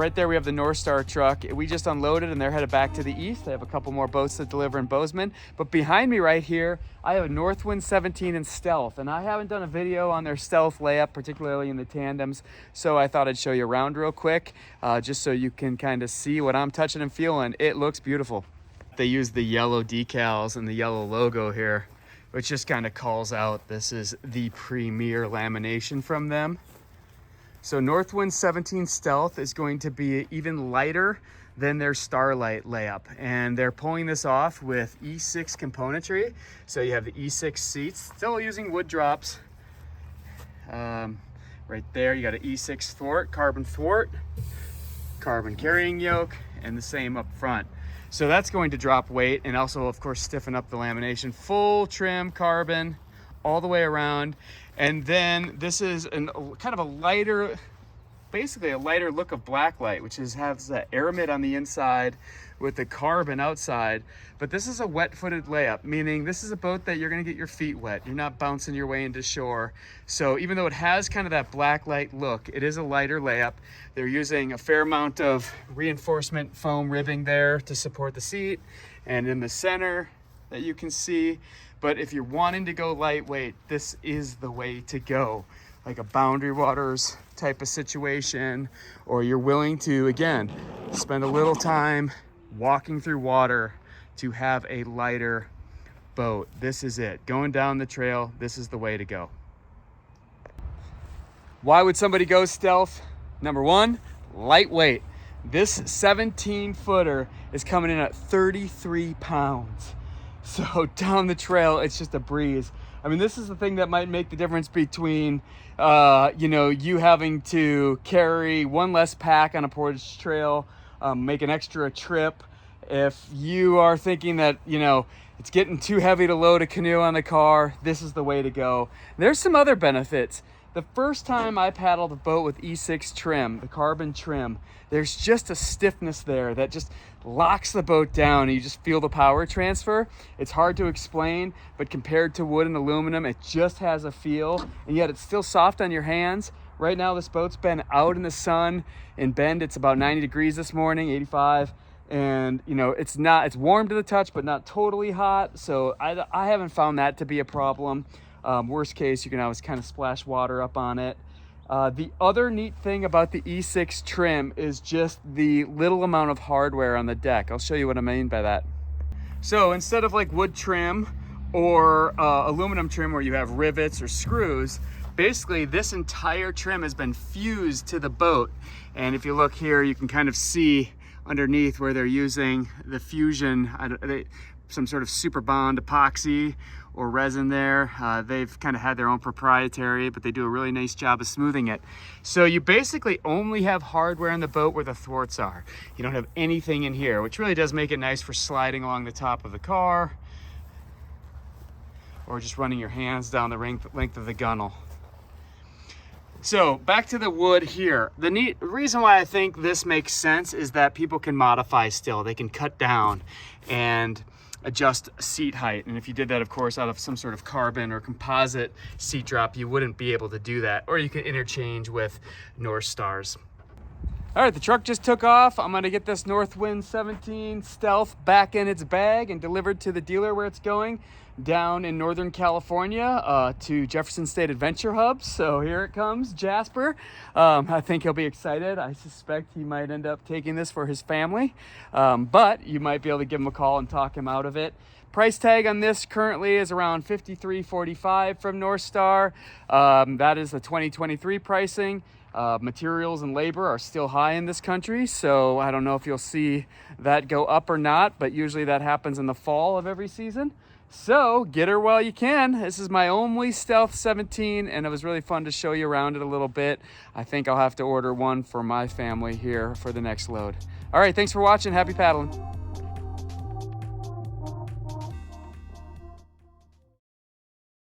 Right there we have the Northstar truck. We just unloaded and they're headed back to the east. They have a couple more boats to deliver in Bozeman. But behind me right here, I have a Northwind 17 in Stealth. And I haven't done a video on their Stealth layup, particularly in the tandems. So I thought I'd show you around real quick, just so you can kind of see what I'm touching and feeling. It looks beautiful. They use the yellow decals and the yellow logo here, which just kind of calls out this is the premier lamination from them. So Northwind 17 Stealth is going to be even lighter than their Starlight layup. And they're pulling this off with E6 componentry. So you have the E6 seats, still using wood drops. Right there, you got an E6 thwart, carbon carrying yoke, and the same up front. So that's going to drop weight and also, of course, stiffen up the lamination. Full trim carbon all the way around. And then this is kind of a lighter, basically a lighter look of blacklight, which has that aramid on the inside with the carbon outside. But this is a wet-footed layup, meaning this is a boat that you're gonna get your feet wet. You're not bouncing your way into shore. So even though it has kind of that blacklight look, it is a lighter layup. They're using a fair amount of reinforcement foam ribbing there to support the seat. And in the center that you can see, but if you're wanting to go lightweight, this is the way to go. Like a Boundary Waters type of situation, or you're willing to, again, spend a little time walking through water to have a lighter boat. This is it. Going down the trail, this is the way to go. Why would somebody go Stealth? Number one, lightweight. This 17-footer is coming in at 33 pounds. So down the trail, it's just a breeze. I mean, this is the thing that might make the difference between, you having to carry one less pack on a portage trail, make an extra trip. If you are thinking that, it's getting too heavy to load a canoe on the car, this is the way to go. There's some other benefits. The first time I paddled a boat with E6 trim, the carbon trim, there's just a stiffness there that just locks the boat down and you just feel the power transfer. It's hard to explain, but compared to wood and aluminum, it just has a feel, and yet it's still soft on your hands. Right now, this boat's been out in the sun. In Bend, it's about 90 degrees this morning, 85. And it's warm to the touch, but not totally hot. So I haven't found that to be a problem. Worst case, you can always kind of splash water up on it. The other neat thing about the E6 trim is just the little amount of hardware on the deck. I'll show you what I mean by that. So instead of like wood trim or aluminum trim where you have rivets or screws, basically this entire trim has been fused to the boat. And if you look here, you can kind of see underneath where they're using the fusion, some sort of super bond epoxy or resin there. They've kind of had their own proprietary, but they do a really nice job of smoothing it. So you basically only have hardware in the boat where the thwarts are. You don't have anything in here, which really does make it nice for sliding along the top of the car or just running your hands down the length of the gunnel. So back to the wood here. The reason why I think this makes sense is that people can modify still. They can cut down and adjust seat height. And if you did that, of course, out of some sort of carbon or composite seat drop, you wouldn't be able to do that. Or you can interchange with Northstars. All right, the truck just took off. I'm gonna get this Northwind 17 Stealth back in its bag and delivered to the dealer where it's going, down in Northern California to Jefferson State Adventure Hub. So here it comes, Jasper. I think he'll be excited. I suspect he might end up taking this for his family, but you might be able to give him a call and talk him out of it. Price tag on this currently is around $53.45 from Northstar. That is the 2023 pricing. Materials and labor are still high in this country, so I don't know if you'll see that go up or not, but usually that happens in the fall of every season. So get her while you can. This is my only Stealth 17, and it was really fun to show you around it a little bit. I think I'll have to order one for my family here for the next load. All right, thanks for watching. Happy paddling.